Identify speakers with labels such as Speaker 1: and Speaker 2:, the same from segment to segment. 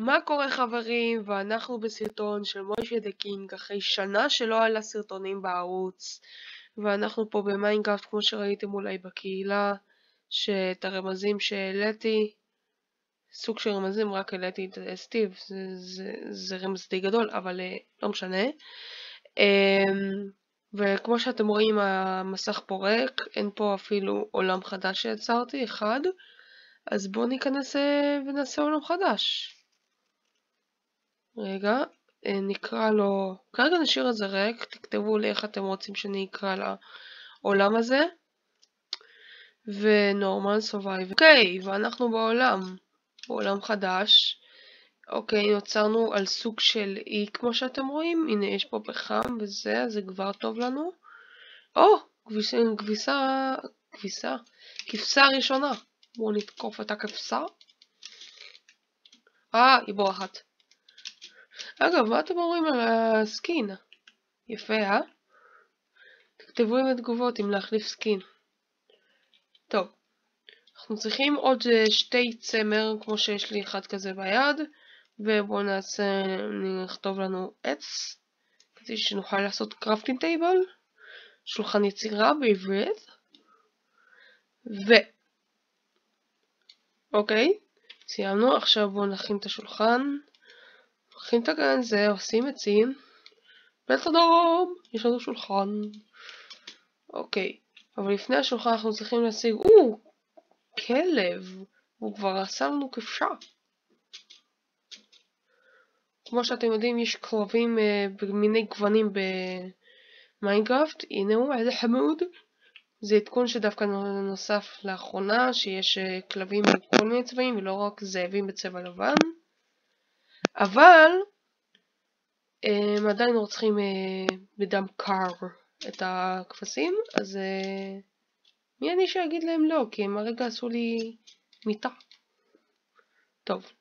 Speaker 1: מה קורה חברים? ואנחנו בסרטון של מוישה דה קינג אחרי שנה שלא עלה סרטונים בערוץ, ואנחנו פה במיינקראפט כמו שראיתם אולי בקהילה, שאת הרמזים שהעליתי, סוג של רמזים, רק העליתי את סטיב, זה רמז די גדול אבל לא משנה. וכמו שאתם רואים המסך פה ריק, אין פה אפילו עולם חדש שיצרתי, אחד. אז בואו ניכנס ונעשה עולם חדש. רגע, נקרא לו, כרגע נשאיר את זה ריק, תכתבו לי איך אתם רוצים שאני אקרא לעולם הזה. ונורמל סורווייב. אוקיי, ואנחנו בעולם חדש. אוקיי, נוצרנו על סוג של אי כמו שאתם רואים, הנה יש פה פחם וזה, אז זה כבר טוב לנו. או, כבשה ראשונה. בואו נתקוף את הכבשה. היא בורחת. אגב, מה אתם אומרים על הסקין? יפה, תכתבו עם התגובות אם להחליף סקין. טוב, אנחנו צריכים עוד שתי צמר, כמו שיש לי אחד כזה ביד, ובואו נכתוב לנו עץ, כדי שנוכל לעשות קראפטינג טייבל, שולחן יצירה בעברית, אוקיי, סיימנו, עכשיו בואו נכין את השולחן, נכין את הגן זה, עושים עצים, בית הדרום, יש לנו שולחן, אוקיי, אבל לפני השולחן אנחנו צריכים להשיג, כלב, הוא כבר עשה לנו כבשה. כמו שאתם יודעים יש כלבים במיני גוונים במיינקראפט, הנה הוא, איזה חמוד. זה עדכון שדווקא נוסף לאחרונה, שיש כלבים בכל מיני צבעים ולא רק זאבים בצבע לבן. אבל עדיין רוצחים בדם קר את הכבשים, אז מי אני שאגיד להם לא, כי הם הרגע עשו לי מיטה. טוב,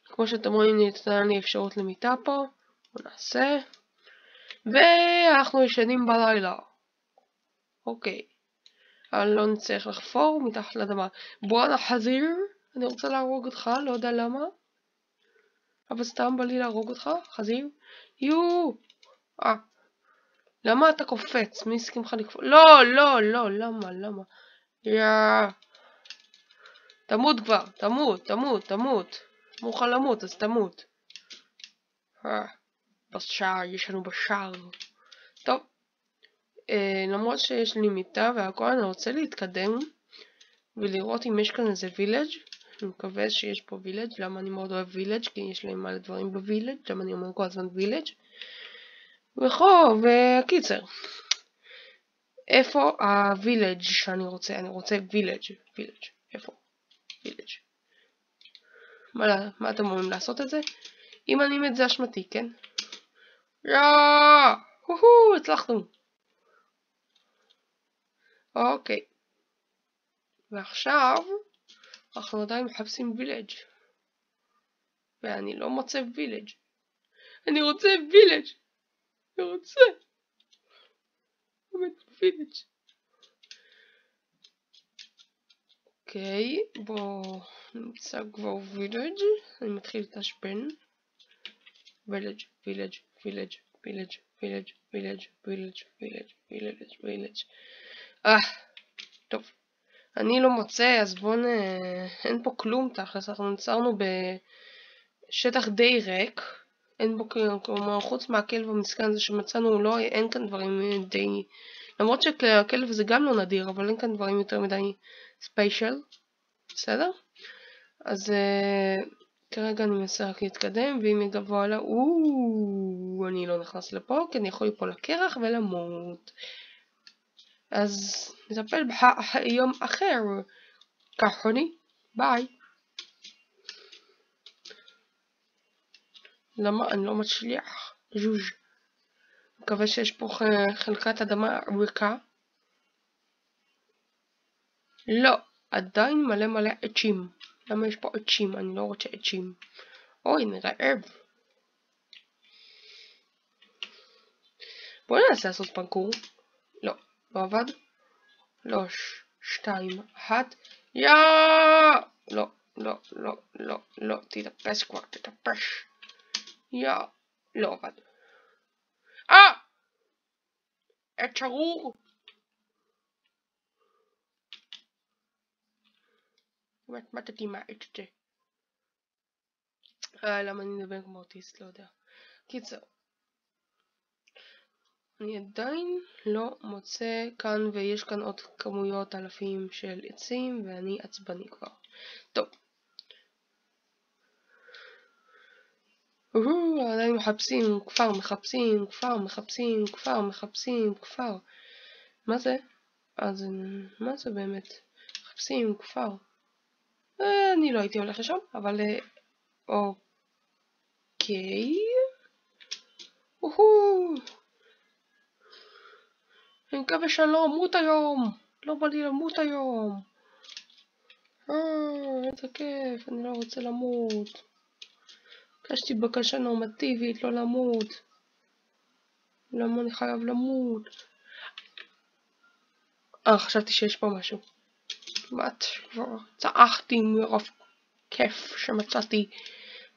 Speaker 1: כמו שאתם רואים ניתנה לי אפשרות למיטה פה, בואו נעשה. ואנחנו ישנים בלילה. אוקיי. אבל לא נצטרך לחפור מתחת לאדמה. בואנה חזיר, אני רוצה להרוג אותך, לא יודע למה. אבל סתם בא לי להרוג אותך, חזיר. למה אתה קופץ? מי הסכים לך לקפוץ? לא, למה? תמות כבר, תמות. מוכן למות, אז תמות. בשער, יש לנו בשער. טוב. למרות שיש לי מיטה והכל, אני רוצה להתקדם ולראות אם יש כאן איזה וילג'. אני מקווה שיש פה וילג'. למה אני מאוד אוהב וילג'? כי יש לי מלא דברים בוילג'. למה אני אומר כל הזמן וילג'. וקיצר, איפה הווילג' שאני רוצה? אני רוצה וילג'. איפה? וילג'. מה אתם אומרים לעשות את זה? אם אני מת זה אשמתי, כן? הצלחנו. אוקיי. ועכשיו אנחנו עדיין מחפשים וילג' ואני לא מוצא וילג'. אני רוצה וילג'. וילג'. אוקיי, בואו נמצא כבר וילג'. אני מתחיל להתעשבן. וילג'. טוב. אני לא מוצא, אז אין פה כלום תכלס, אנחנו נצרנו בשטח די ריק, אין בו כלומר, חוץ מהכלב המסכן הזה שמצאנו, אין כאן דברים די, למרות שהכלב זה גם לא נדיר, אבל אין כאן דברים יותר מדי ספיישל, בסדר? אז כרגע אני מנסה רק להתקדם, ואם יגבו עלה, אני לא נכנס לפה, כי אני יכול ליפול לקרח ולמות. אז נטפל ביום אחר. כחוני, ביי. למה אני לא מצליח? ז'וז'. מקווה שיש פה חלקת אדמה ריקה. לא, עדיין מלא עצים. למה יש פה עצים? אני לא רוצה עצים. אוי, אני רעב. בואו ננסה לעשות פרקור. לא עבד. 3, 2, 1. לא. לא, לא, לא, לא, תתאפס כבר, תתאפס. לא עבד. את שרור. מתתי מהעץ זה. למה אני מדבר כמו אוטיסט? לא יודע. קיצר. אני עדיין לא מוצא כאן, ויש כאן עוד כמויות אלפים של עצים, ואני עצבני כבר. טוב. עדיין מחפשים כפר. מה זה? מה זה באמת? מחפשים כפר. אני לא הייתי הולך לשם, אבל אוקיי. אני מקווה שאני לא אמות היום. לא בא לי למות היום. איזה כיף, אני לא רוצה למות. ביקשתי בקשה נורמטיבית, לא למות. למה אני חייב למות? חשבתי שיש פה משהו. כמעט כבר צעחתי מרוב כיף שמצאתי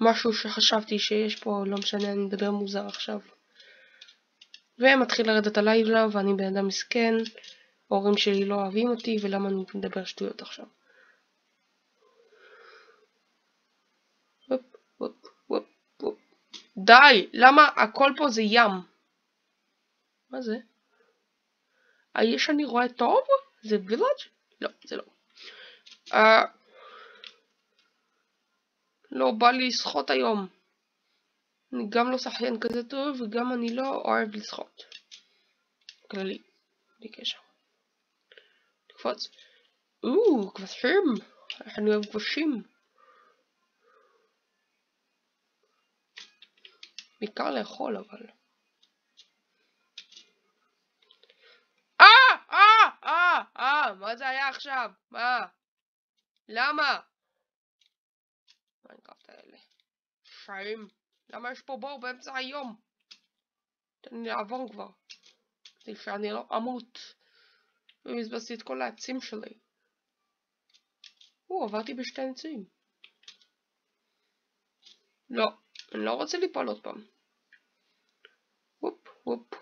Speaker 1: משהו שחשבתי שיש פה, לא משנה, אני מדבר מוזר עכשיו. ומתחיל לרדת הלילה ואני בן אדם מסכן, ההורים שלי לא אוהבים אותי, ולמה אני מדבר שטויות עכשיו? די, למה הכל פה זה ים? מה זה? האיש אני רואה טוב? זה וילאג'? לא, זה לא. לא בא לי לשחות היום. אני גם לא שחיין כזה טוב, וגם אני לא אוהב לשחות. כללי, בלי קשר. לקפוץ. כבשים. איך אני אוהב כבשים. בעיקר לאכול, אבל. מה זה היה עכשיו? מה? למה? מיינקראפט האלה. שעים. למה יש פה בור באמצע היום? תן לי לעבור כבר. כדי שאני לא אמות. ובזבזתי את כל העצים שלי. עברתי בשתי עצים. לא, אני לא רוצה ליפול עוד פעם. וופ.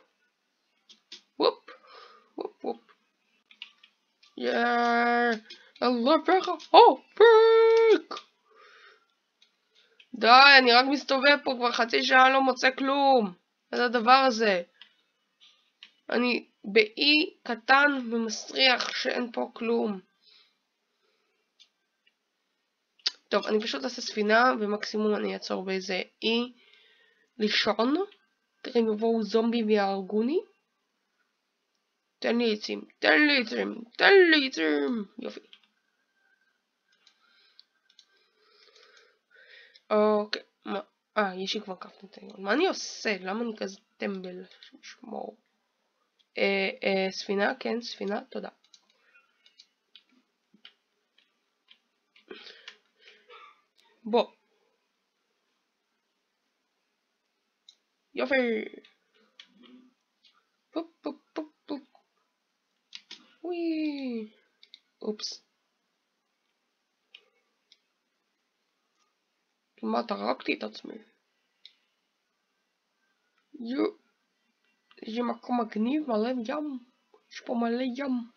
Speaker 1: אללה פרח. פרק. די, אני רק מסתובב פה כבר חצי שעה, לא מוצא כלום. מה זה הדבר הזה? אני באי קטן ומסריח שאין פה כלום. טוב, אני פשוט אעשה ספינה, ומקסימום אני אעצור באיזה אי לישון. תראה אם יבואו זומבים ויהרגוני. תן לי עצים. יופי. אוקיי. יש לי כבר כף נתניון. מה אני עושה? למה אני כזה טמבל? שמור. ספינה? כן, ספינה. תודה. בוא. יופי. פופ. וואי. אופס. כמעט הרגתי את עצמי. זה מקום מגניב, מלא ים. יש פה מלא ים.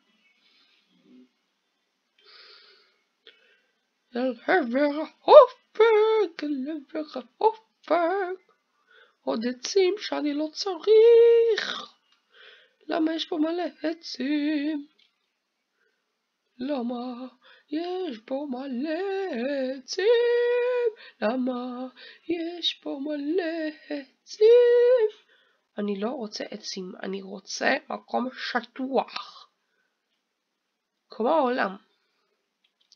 Speaker 1: אל עבר החופק. עוד עצים שאני לא צריך. למה יש פה מלא עצים? למה יש פה מלא עצים? אני לא רוצה עצים, אני רוצה מקום שטוח. כמו העולם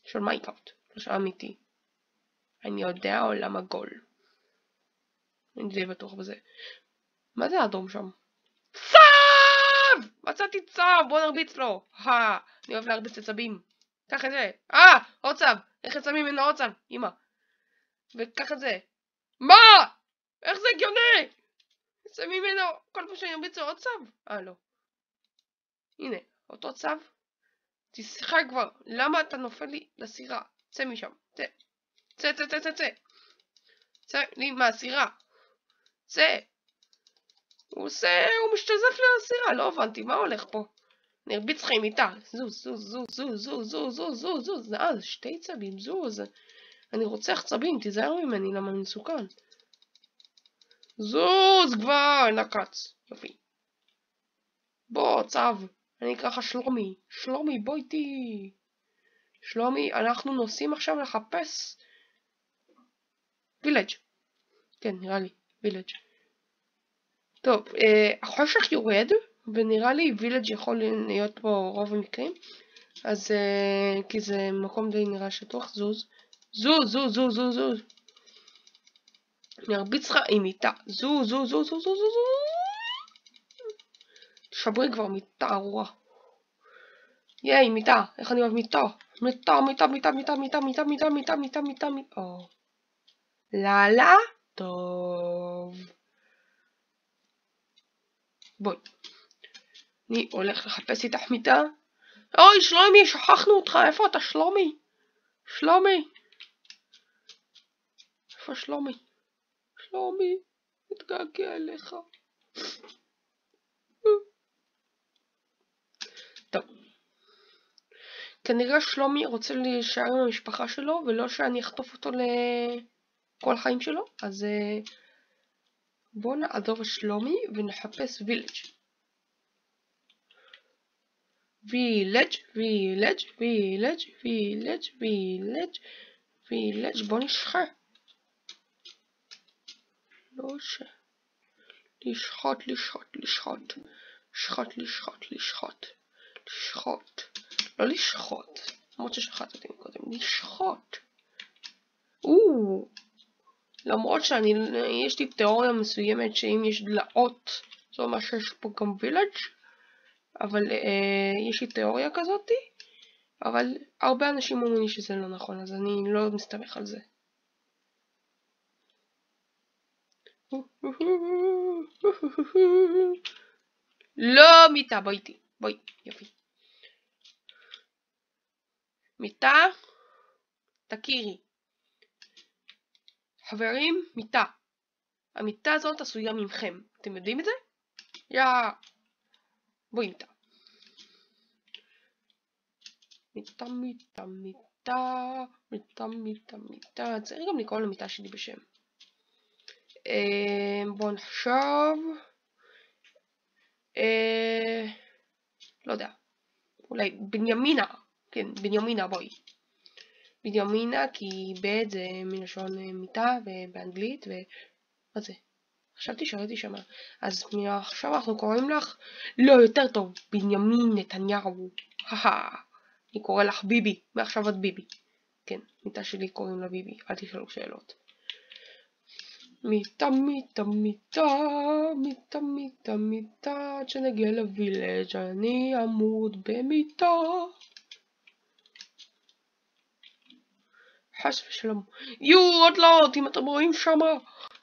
Speaker 1: של מיינקראפט, לא של אמיתי. אני יודע עולם עגול. אני די בטוח בזה. מה זה האדום שם? צב! מצאתי צב! בוא נרביץ לו. אני אוהב להרביץ עצבים. קח את זה. עוד צב! איך יצא ממנו עוד צב? אמא. וקח את זה. מה? איך זה הגיוני? יצא ממנו כל פעם שאני ארביץ לו עוד צב? לא. הנה, אותו צב. תשחק כבר. למה אתה נופל לי לסירה? צא משם. צא. צא, צא, צא, צא, צא. צא לי מהסירה. צא. הוא משתזף לי מהסירה, לא הבנתי, מה הולך פה? אני ארביץ לך עם מיטה. זוז, זוז, זוז, זוז, זוז, זוז, זוז, זוז, זוז. זה שתי צבים, זוז. אני רוצח צבים, תיזהר ממני, למה אני מסוכן. זוז כבר, נקץ. יופי. בוא, צב. אני אקרא לך שלומי. שלומי, בוא איתי. שלומי, אנחנו נוסעים עכשיו לחפש וילג'. כן, נראה לי, וילג'. טוב, החושך יורד, ונראה לי וילג' יכול להיות פה רוב המקרים. אז, כי זה מקום די נראה שטוח, זוז. זוז, זוז, זוז, זוז, זוז. אני ארביץ לך עם מיטה. זוז, זוז, זוז, זוז, זוז, זוז. תשברי כבר מיטה ארורה. ייי, מיטה. איך אני אוהב מיטה? מיטה, מיטה, מיטה, מיטה, מיטה, מיטה, מיטה, מיטה, מיטה, מיטה, מיטה. לילה טוב. בואי. אני הולך לחפש איתך מיטה. אוי, שלומי, שכחנו אותך. איפה אתה, שלומי? שלומי. איפה שלומי? שלומי, מתגעגע אליך. טוב. כנראה שלומי רוצה להישאר עם המשפחה שלו, ולא שאני אחטוף אותו לכל החיים שלו. אז בואו נעזוב את שלומי ונחפש וילג'. וילג', וילג', וילג', וילג', וילג', וילג'. בואו נשחה. לא ש... לשחוט, לשחוט, לשחוט. לשחוט, לשחוט, לשחוט. לשחוט. לא לשחוט. למרות ששחטתי קודם. לשחוט. למרות יש לי תיאוריה מסוימת שאם יש דלעות, זו מה שיש פה גם וילג', אבל יש לי תיאוריה כזאת, אבל הרבה אנשים אומרים שזה לא נכון, אז אני לא מסתמך על זה. לא מיטה, בואי איתי, בואי, יופי. מיטה, תכירי. חברים, מיטה. המיטה הזאת עשויה ממכם. אתם יודעים את זה? בואי מיטה. מיטה, מיטה, מיטה, מיטה, מיטה, מיטה. צריך גם לקרוא למיטה שלי בשם. בואו נחשוב. לא יודע. אולי בנימינה. כן, בנימינה, בואי. בנימינה, כי ב' זה מלשון מיטה ובאנגלית, מה זה? חשבתי שראיתי שמה. אז עכשיו אנחנו קוראים לך, לא, יותר טוב, בנימין נתניהו. אני קורא לך ביבי, מעכשיו את ביבי. כן, מיטה שלי קוראים לה ביבי, אל תשאלו שאלות. מיטה, מיטה, מיטה, מיטה, מיטה, מיטה, עד שנגיע לווילג' אני אמות במיטה. חס ושלום. עוד לא, אם אתם רואים שמה.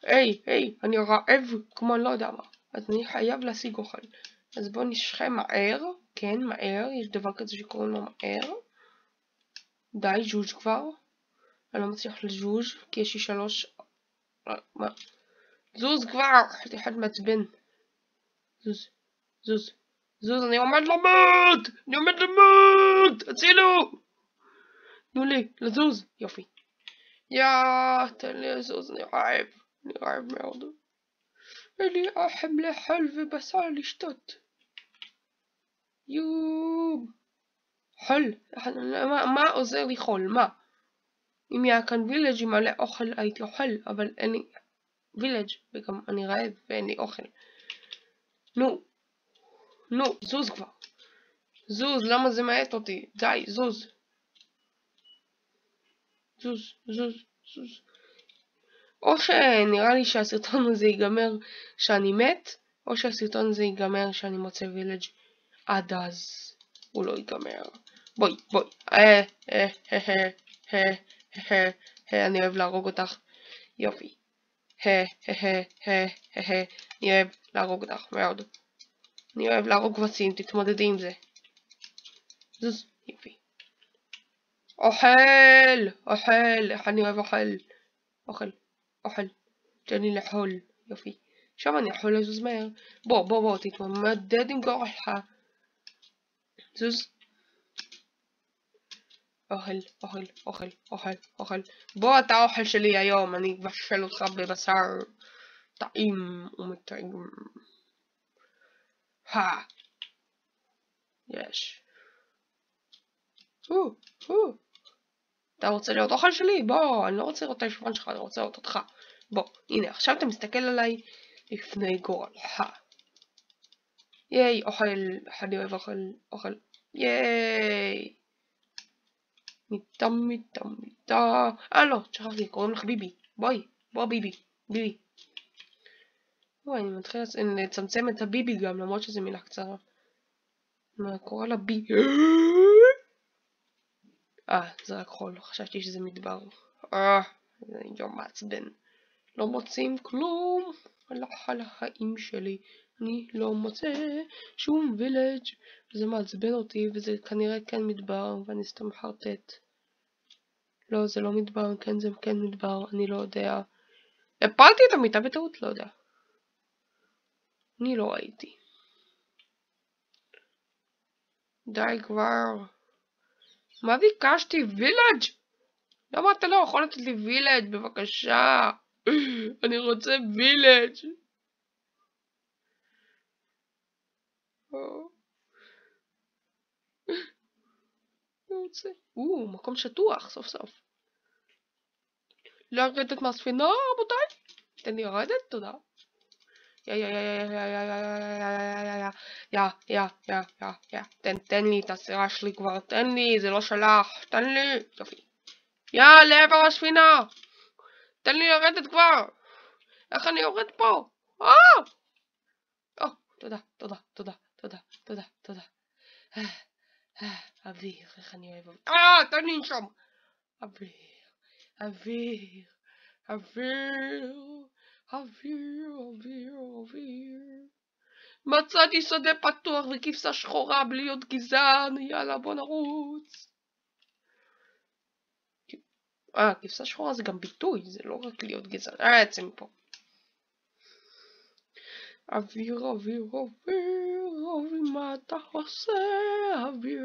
Speaker 1: היי, אני רעב כמו אני לא יודע מה. אז אני חייב להשיג אוכל. אז בואו נשחה מהר. כן, מהר, יש דבר כזה שקוראים לו מהר. די, ז'וז' כבר. אני לא מצליח לז'וז' כי יש לי 3... מה? זוז כבר! אחד מעצבן. זוז, אני עומד למות! אני עומד למות! הצילו! תנו לי, לזוז. יופי. תן לי לזוז, אני רעב מאוד. אין לי אחם לאכול ובשר לשתות. חול. מה עוזר לי חול? מה? אם היה כאן וילג' עם מלא אוכל הייתי אוכל, אבל אין לי וילג' וגם אני רעב ואין לי אוכל. נו, זוז כבר. זוז, למה זה מעט אותי? די, זוז. או שנראה לי שהסרטון הזה ייגמר שאני מת, או שהסרטון הזה ייגמר שאני מוצא וילג'. עד אז הוא לא ייגמר. בואי. אני אוהב להרוג אותך. יופי. אני אוהב להרוג אותך מאוד. אני אוהב להרוג כבשים, תתמודדי עם זה. זוז, יופי. אוכל! אוכל! איך אני אוהב אוכל! אוכל! אוכל! תן לי לאכול! יופי. עכשיו אני יכול לזוז מהר. בוא, תתמודד עם גורלך. זוז. אוכל. בוא, אתה האוכל שלי היום, אני אבשל אותך בבשר טעים ומטעים. יש. אתה רוצה להיות אוכל שלי? בוא, אני לא רוצה לראות את הישבן שלך, אני רוצה לראות אותך. בוא, הנה, עכשיו אתה מסתכל עליי לפני גורלך. ייי, אוכל, אני אוהב אוכל. ייי. מיטה. לא, שכחתי, קוראים לך ביבי. בוא ביבי. אני מתחיל לצמצם את הביבי גם, למרות שזו מילה קצרה. מה, קורא לה ביבי. זה רק חול, חשבתי שזה מדבר. זה יום מעצבן. לא מוצאים כלום על החיים שלי. אני לא מוצא שום וילג'. זה מעצבן אותי, וזה כנראה כן מדבר, ואני סתם מחרטט. לא, זה לא מדבר, כן זה כן מדבר, אני לא יודע. הפלתי את המיטה בטעות, לא יודע. אני לא ראיתי. די כבר. מה ביקשתי? וילג'? למה אתה לא יכול לתת לי וילג' בבקשה? אני רוצה וילג'. מקום שטוח, סוף סוף. לרדת מהספינה, רבותיי? תן לי לרדת, תודה. תן לי את הסירה שלי כבר, תן לי, זה לא שלח, תן לי, יופי. לעבר הספינה! תן לי לרדת כבר! איך אני יורד פה? תודה. אוויר, איך אני אוהב אוויר. תן לי שם! אוויר. מצאתי שדה פתוח וכבשה שחורה בלי להיות גזען, יאללה בוא נרוץ. כבשה שחורה זה גם ביטוי, זה לא רק להיות גזען. יצא מפה. אוויר, מה אתה עושה? אוויר,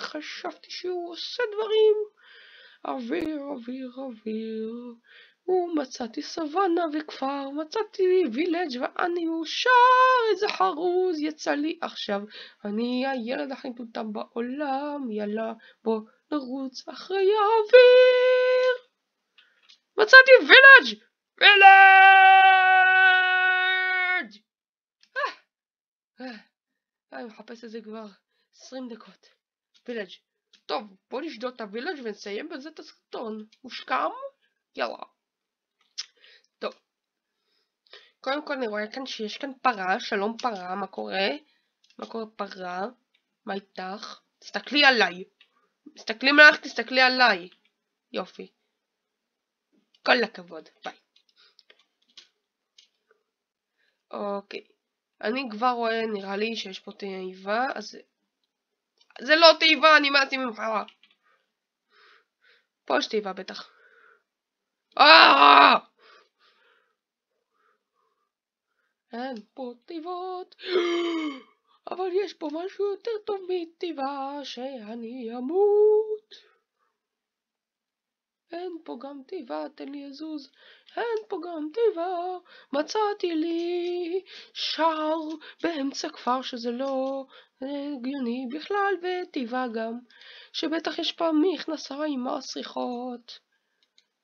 Speaker 1: חשבתי שהוא עושה דברים. אוויר, ומצאתי סוואנה וכפר, מצאתי וילג' ואני מאושר, איזה חרוז יצא לי עכשיו. אני הילד הכי מטומטם בעולם, יאללה בוא נרוץ אחרי האוויר. מצאתי וילג'. אני מחפש את זה כבר 20 דקות. וילג'. טוב, בוא נשדוד את הווילג' ונסיים בזה את הסרטון. מושכם? יאללה. טוב. קודם כל אני רואה כאן שיש כאן פרה. שלום פרה, מה קורה? מה קורה פרה? מה איתך? תסתכלי עליי. מסתכלים עליך, תסתכלי עליי. יופי. כל הכבוד. ביי. אוקיי. אני כבר רואה, נראה לי שיש פה תיבה, אז... זה לא תיבה, אני מעטי ממך. פה יש תיבה בטח. אין פה תיבות. אבל יש פה משהו יותר טוב מתיבה, שאני אמות. אין פה גם תיבה, תן לי לזוז. אין פה גם תיבה. מצאתי לי שער באמצע כפר שזה לא הגיוני בכלל, ותיבה גם שבטח יש פה מכנסיים מסריחות.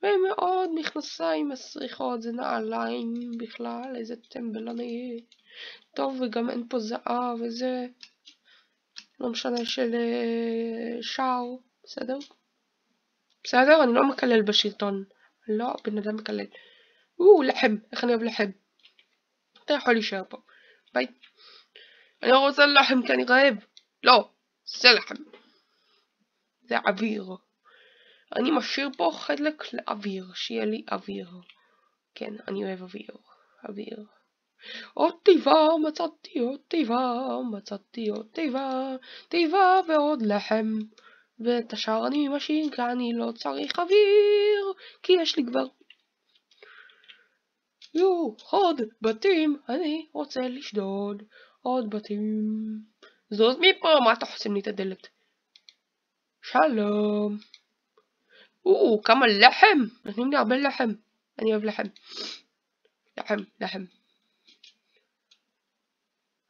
Speaker 1: ומאוד מכנסיים מסריחות, זה נעליים בכלל, איזה טמבל אני. טוב, וגם אין פה זהב וזה לא משנה של שער, בסדר? בסדר? אני לא מקלל בשלטון. לא, בן אדם מקלל. לחם, איך אני אוהב לחם. אתה יכול להישאר פה. ביי. אני לא רוצה לחם כי אני רעב. לא, זה לחם. זה אוויר. אני משאיר פה חלק לאוויר, שיהיה לי אוויר. כן, אני אוהב אוויר. עוד תיבה, מצאתי עוד תיבה, תיבה ועוד לחם. ואת השאר אני משאיר כי אני לא צריך אוויר, כי יש לי כבר עוד בתים, אני רוצה לשדוד עוד בתים. זוז מפה, מה אתה חוסם לי את הדלת? שלום. כמה לחם, נותנים לי הרבה לחם, אני אוהב לחם. לחם.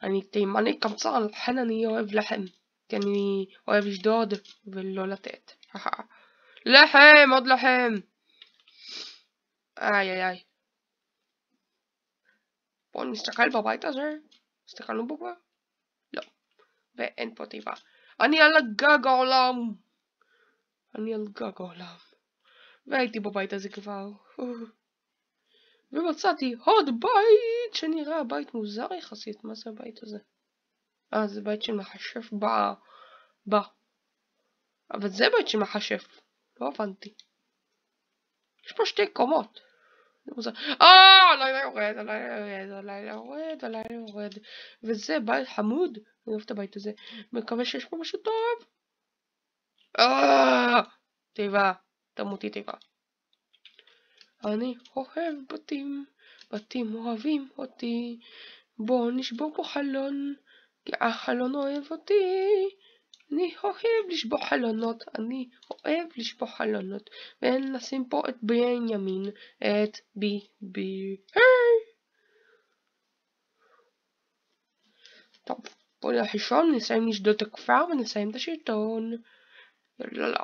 Speaker 1: אני תימני קמצן, לכן אני אוהב לחם, כי אני אוהב לשדוד ולא לתת. לחם, עוד לחם. איי. בואו נסתכל בבית הזה. הסתכלנו בו כבר? לא. ואין פה תיבה. אני על גג העולם. והייתי בבית הזה כבר. ומצאתי עוד בית שנראה בית מוזר יחסית. מה זה הבית הזה? זה בית של מחשב אבל זה בית של מחשב. לא הבנתי. יש פה 2 קומות. הלילה יורד. וזה בית חמוד. אני אוהב את הבית הזה. מקווה שיש פה משהו טוב. תיבה. תמותי תיבה. אני אוהב בתים אוהבים אותי. בוא נשבור פה חלון, כי החלון אוהב אותי. אני אוהב לשבור חלונות. ונשים פה את בנימין, את ביבי. טוב, בוא נלך לישון, נסיים לשדוד את הכפר ונסיים את השלטון. יאללה.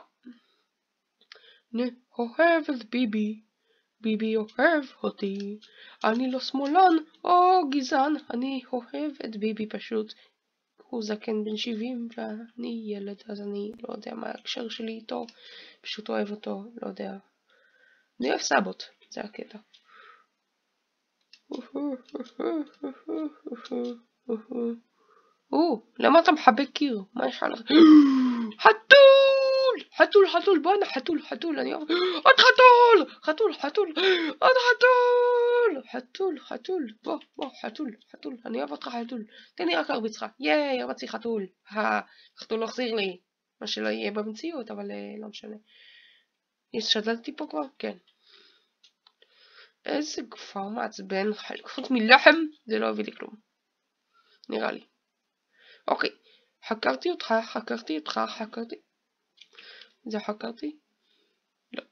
Speaker 1: אני אוהב את ביבי אוהב אותי. אני לא שמאלן או גזען, אני אוהב את ביבי פשוט. הוא זקן בן 70 ואני ילד, אז אני לא יודע מה ההקשר שלי איתו, פשוט אוהב אותו, לא יודע. אני אוהב סבות, זה הקטע. למה אתה מחבק קיר? מה יש לך? חתול, בואנה חתול, אני אוהב... עוד חתול, בוא, חתול, אני אוהב אותך חתול, תן לי רק להרביץ לך, ייי, הרבצתי חתול, חתול לא החזיר לי, מה שלא יהיה במציאות, אבל לא משנה. שדלתי פה כבר? כן. איזה כפר מעצבן, חוץ מלחם, זה לא הביא לי כלום, נראה לי. אוקיי, חקרתי אותך. זה חקרתי? לא.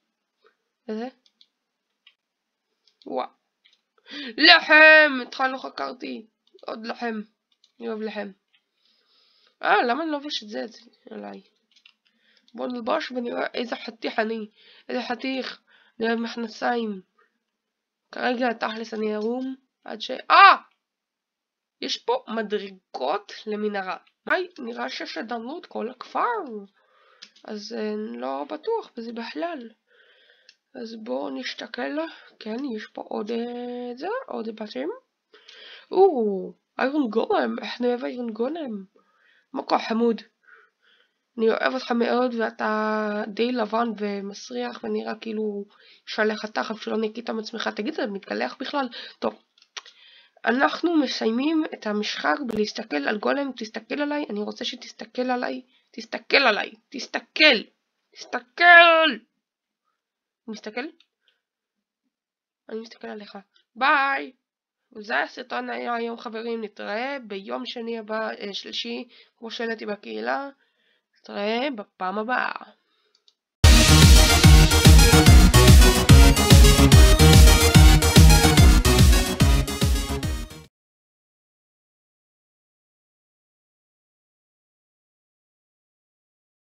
Speaker 1: איזה? וואו. לחם! התחלנו חקרתי. עוד לחם. אני אוהב לחם. למה אני לובש את זה עליי? בוא נלבש ונראה איזה חתיך אני. איזה חתיך. אני אוהב מכנסיים. כרגע תכלס אני ערום. עד יש פה מדרגות למנהרה. נראה ששדרנו את כל הכפר. אז לא בטוח בזה בכלל. אז בואו נשתכל. כן, יש פה עוד בתים. איירון גולם. איך אני אוהב איירון גולם. מקו חמוד. אני אוהב אותך מאוד ואתה די לבן ומסריח ונראה כאילו שלך תחת שלא ניקית מעצמך. תגיד, זה מתגלח בכלל? טוב. אנחנו מסיימים את המשחק בלהסתכל על גולם. תסתכל עליי. אני רוצה שתסתכל עליי. תסתכל. אני מסתכל עליך. ביי. וזה הסרטון היום חברים. נתראה ביום שני הבא, שלישי, כמו שהעליתי בקהילה. נתראה בפעם הבאה.